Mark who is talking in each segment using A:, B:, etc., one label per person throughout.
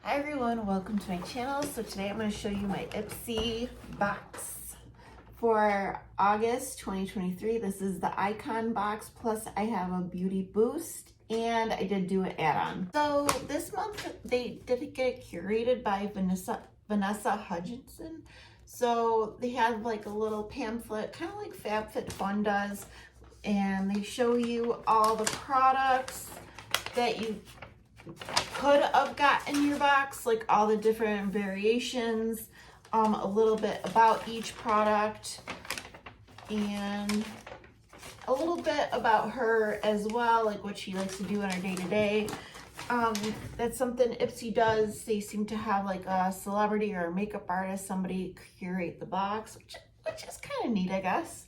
A: Hi everyone, welcome to my channel. So today I'm going to show you my Ipsy box for August 2023. This is the Icon box, plus I have a beauty boost and I did do an add-on. So this month they did get curated by Vanessa Hutchinson. So they have like a little pamphlet, kind of like FabFitFun does, and they show you all the products that you could have got in your box, like all the different variations, a little bit about each product, and a little bit about her as well, like what she likes to do in her day-to-day. That's something Ipsy does. They seem to have like a celebrity or a makeup artist, somebody curate the box, which is kind of neat, I guess.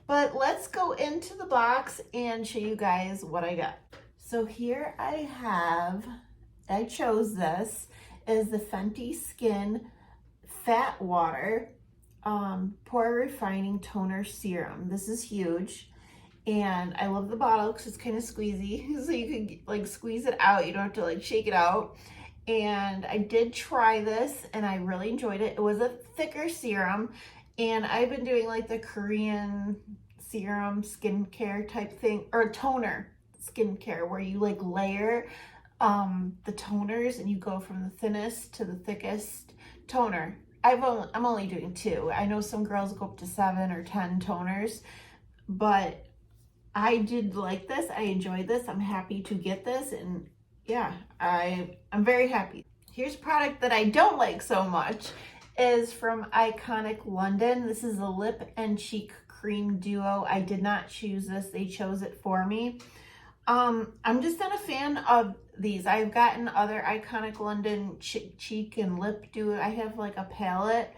A: But let's go into the box and show you guys what I got. So here I chose this, is the Fenty Skin Fat Water Pore Refining Toner Serum. This is huge, and I love the bottle because it's kind of squeezy, so you can like squeeze it out. You don't have to like shake it out. And I did try this, and I really enjoyed it. It was a thicker serum, and I've been doing like the Korean serum skincare type thing, or toner skincare, where you like layer the toners and you go from the thinnest to the thickest toner. I'm only doing 2. I know some girls go up to 7 or 10 toners, but I did like this. I enjoyed this. I'm happy to get this, and yeah, I'm very happy. Here's a product that I don't like so much, is from Iconic London. This is a lip and cheek cream duo. I did not choose this. They chose it for me. I'm just not a fan of these. I've gotten other Iconic London cheek and lip duo. I have like a palette,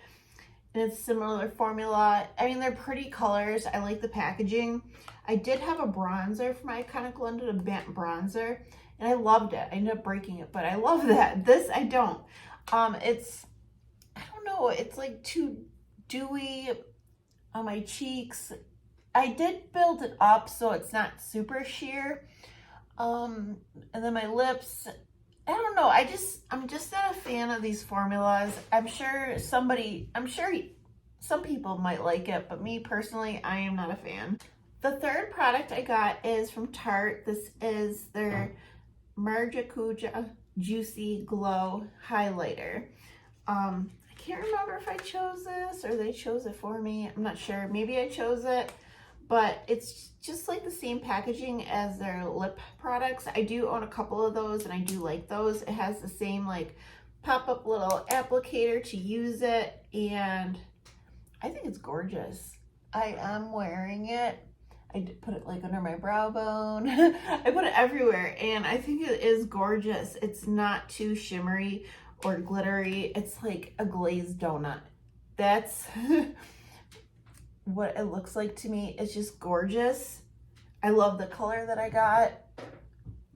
A: and it's similar formula. I mean, they're pretty colors. I like the packaging. I did have a bronzer from Iconic London, a matte bronzer, and I loved it. I ended up breaking it, but I love that. This I don't. I don't know, it's like too dewy on my cheeks. I did build it up so it's not super sheer. And then my lips, I don't know. I'm just not a fan of these formulas. I'm sure some people might like it, but me personally, I am not a fan. The third product I got is from Tarte. This is their Maracuja Juicy Glow Highlighter. I can't remember if I chose this or they chose it for me. I'm not sure. Maybe I chose it, but it's just like the same packaging as their lip products. I do own a couple of those, and I do like those. It has the same like pop-up little applicator to use it, and I think it's gorgeous. I am wearing it. I did put it like under my brow bone. I put it everywhere, and I think it is gorgeous. It's not too shimmery or glittery. It's like a glazed donut. That's what it looks like to me. It's just gorgeous. I love the color that I got.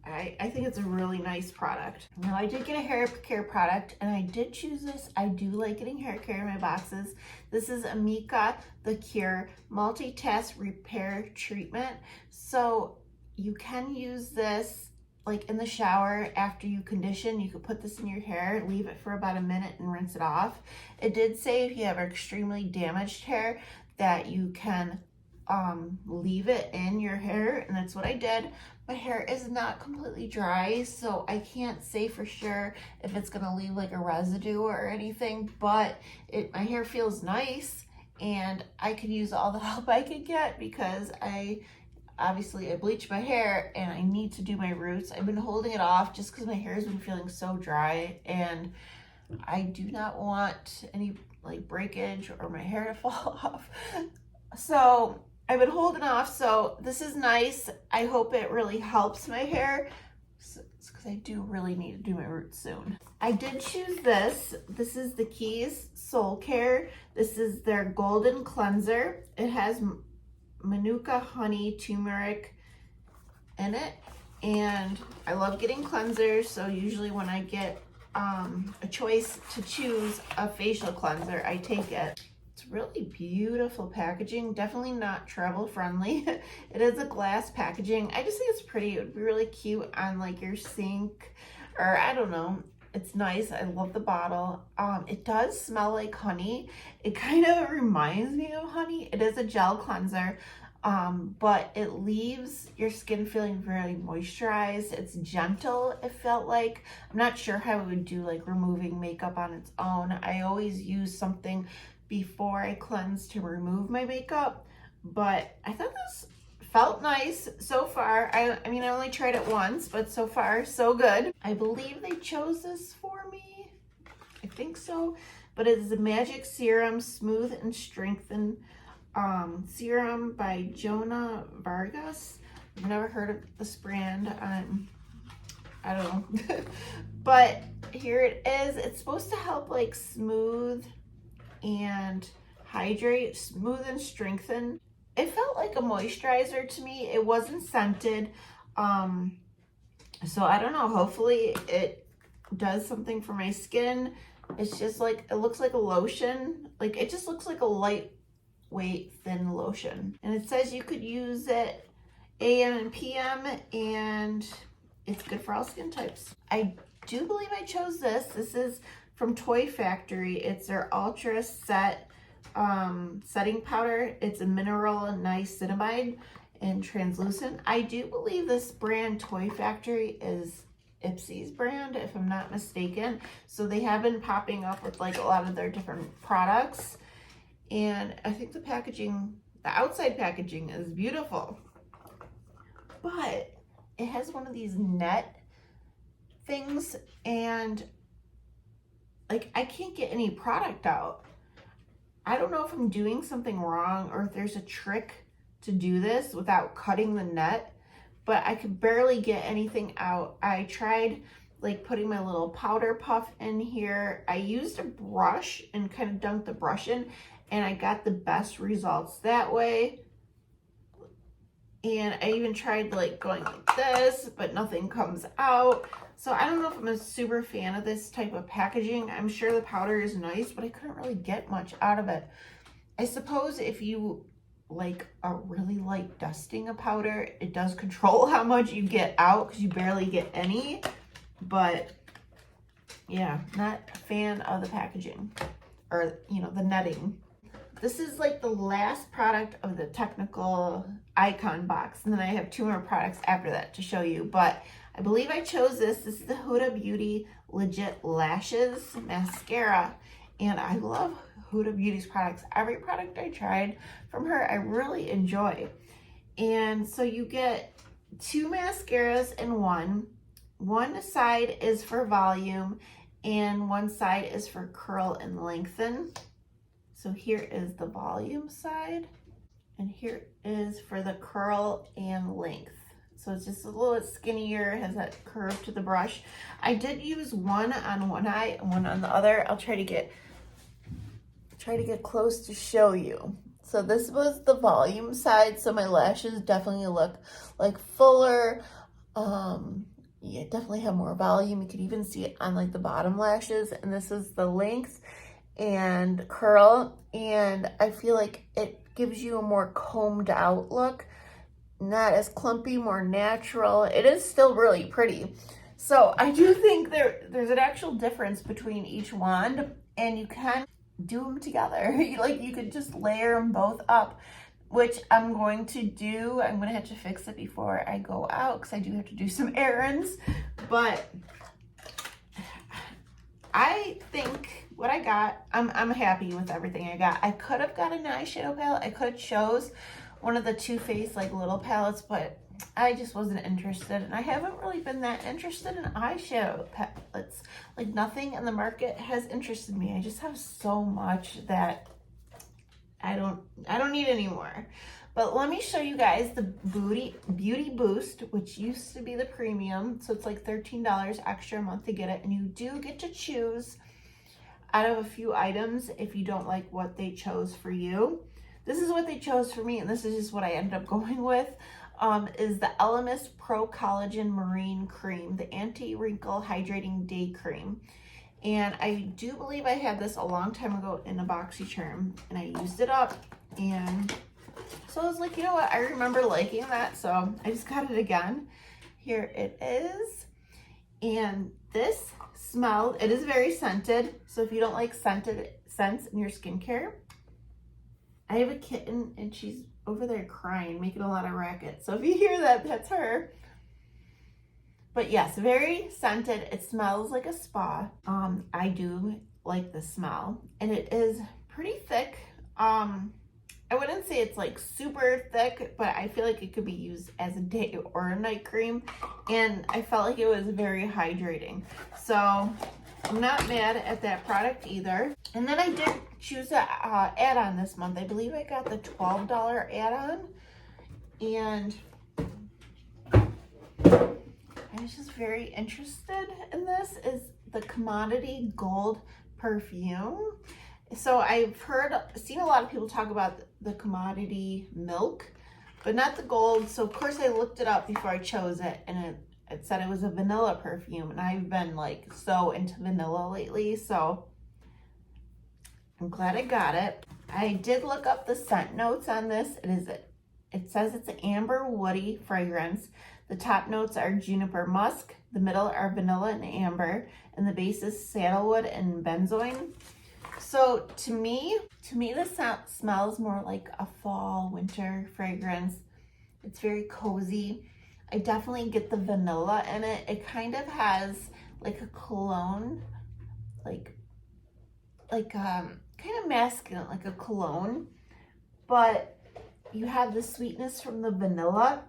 A: I think it's a really nice product. Now, I did get a hair care product, and I did choose this. I do like getting hair care in my boxes. This is Amika The Cure Multitask Repair Treatment. So you can use this like in the shower after you condition. You could put this in your hair, leave it for about a minute, and rinse it off. It did say if you have extremely damaged hair that you can leave it in your hair, and that's what I did. My hair is not completely dry, so I can't say for sure if it's gonna leave like a residue or anything, but my hair feels nice, and I could use all the help I could get because obviously I bleach my hair and I need to do my roots. I've been holding it off just because my hair has been feeling so dry, and I do not want any like breakage or my hair to fall off. So I've been holding off, so this is nice. I hope it really helps my hair, because I do really need to do my roots soon. I did choose this. This is the Keys Soul Care. This is their Golden Cleanser. It has Manuka honey turmeric in it, and I love getting cleansers, so usually when I get a choice to choose a facial cleanser, I take it. It's really beautiful packaging, definitely not travel friendly. It is a glass packaging. I just think it's pretty. It would be really cute on like your sink, or I don't know. It's nice. I love the bottle. It does smell like honey. It kind of reminds me of honey. It is a gel cleanser, but it leaves your skin feeling very moisturized. It's gentle, it felt like. I'm not sure how it would do like removing makeup on its own. I always use something before I cleanse to remove my makeup, but I thought this felt nice so far. I mean, I only tried it once, but so far so good. I believe they chose this for me. I think so. But it is a Magic Serum Smooth and Strengthen Serum by Jonah Vargas. I've never heard of this brand. I don't know. But here it is. It's supposed to help like smooth and hydrate, smooth and strengthen. It felt like a moisturizer to me. It wasn't scented. So I don't know. Hopefully it does something for my skin. It's just like, it looks like a lotion. Like it just looks like a lightweight thin lotion. And it says you could use it AM and PM, and it's good for all skin types. I do believe I chose this. This is from Toy Factory. It's their Ultra Set setting powder. It's a mineral niacinamide and translucent. I do believe this brand Toy Factory is Ipsy's brand, if I'm not mistaken. So they have been popping up with like a lot of their different products, and I think the packaging, the outside packaging is beautiful, but it has one of these net things, and like I can't get any product out. I don't know if I'm doing something wrong or if there's a trick to do this without cutting the net, but I could barely get anything out. I tried like putting my little powder puff in here. I used a brush and kind of dunked the brush in, and I got the best results that way. And I even tried like going like this, but nothing comes out. So I don't know if I'm a super fan of this type of packaging. I'm sure the powder is nice, but I couldn't really get much out of it. I suppose if you like are really light dusting a powder, it does control how much you get out because you barely get any. But yeah, not a fan of the packaging, or you know, the netting. This is like the last product of the technical icon box, and then I have 2 more products after that to show you, but I believe I chose this. This is the Huda Beauty Legit Lashes Mascara, and I love Huda Beauty's products. Every product I tried from her, I really enjoy. And so you get 2 mascaras in one. One side is for volume, and one side is for curl and lengthen. So here is the volume side, and here is for the curl and length. So it's just a little skinnier, has that curve to the brush. I did use one on one eye and one on the other. I'll try to get close to show you. So this was the volume side, so my lashes definitely look like fuller. Yeah, definitely have more volume. You could even see it on like the bottom lashes. And this is the length and curl, and I feel like it gives you a more combed out look, not as clumpy, more natural. It is still really pretty. So I do think there's an actual difference between each wand, and you can do them together. Like you could just layer them both up, which I'm going to do. I'm gonna have to fix it before I go out because I do have to do some errands, but I think what I got, I'm happy with everything I got. I could have got an eyeshadow palette. I could have chose one of the Too Faced like little palettes, but I just wasn't interested, and I haven't really been that interested in eyeshadow palettes. Like nothing in the market has interested me. I just have so much that I don't need anymore. But let me show you guys the Beauty Boost, which used to be the premium. So it's like $13 extra a month to get it. And you do get to choose out of a few items if you don't like what they chose for you. This is what they chose for me, and this is just what I ended up going with, is the Elemis Pro Collagen Marine Cream, the Anti-Wrinkle Hydrating Day Cream. And I do believe I had this a long time ago in a BoxyCharm, and I used it up, and so I was like, you know what, I remember liking that, so I just got it again. Here it is. And this smell, it is very scented. So if you don't like scented scents in your skincare, I have a kitten and she's over there crying, making a lot of racket. So if you hear that, that's her. But yes, very scented. It smells like a spa. I do like the smell, and it is pretty thick. I wouldn't say it's like super thick, but I feel like it could be used as a day or a night cream, and I felt like it was very hydrating. So I'm not mad at that product either. And then I did choose an add-on this month. I believe I got the $12 add-on, and I was just very interested in this. Is the Commodity Gold perfume. So I've seen a lot of people talk about the Commodity Milk, but not the gold. So of course I looked it up before I chose it, and it said it was a vanilla perfume, and I've been like so into vanilla lately, so I'm glad I got it. I did look up the scent notes on this. It says it's an amber woody fragrance. The top notes are juniper musk, the middle are vanilla and amber, and the base is sandalwood and benzoin. So to me this smells more like a fall winter fragrance. It's very cozy. I definitely get the vanilla in it. It kind of has like a cologne, kind of masculine, like a cologne, but you have the sweetness from the vanilla.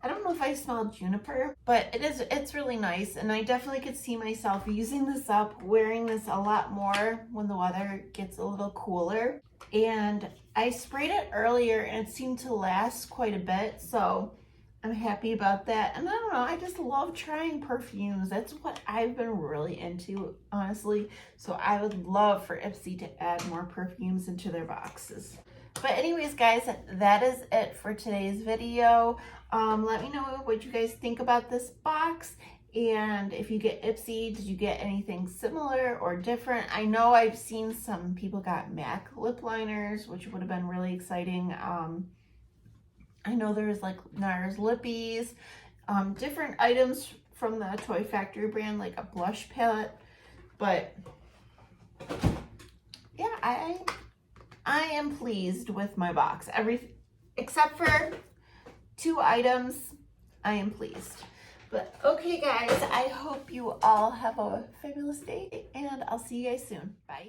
A: I don't know if I smell juniper, but it's really nice, and I definitely could see myself using this up, wearing this a lot more when the weather gets a little cooler. And I sprayed it earlier and it seemed to last quite a bit, so I'm happy about that. And I don't know, I just love trying perfumes. That's what I've been really into, honestly. So I would love for Ipsy to add more perfumes into their boxes. But anyways, guys, that is it for today's video. Let me know what you guys think about this box. And if you get Ipsy, did you get anything similar or different? I know I've seen some people got MAC lip liners, which would have been really exciting. I know there's like NARS lippies, different items from the Toy Factory brand, like a blush palette. But yeah, I am pleased with my box. Except for 2 items, I am pleased. But okay, guys, I hope you all have a fabulous day, and I'll see you guys soon. Bye.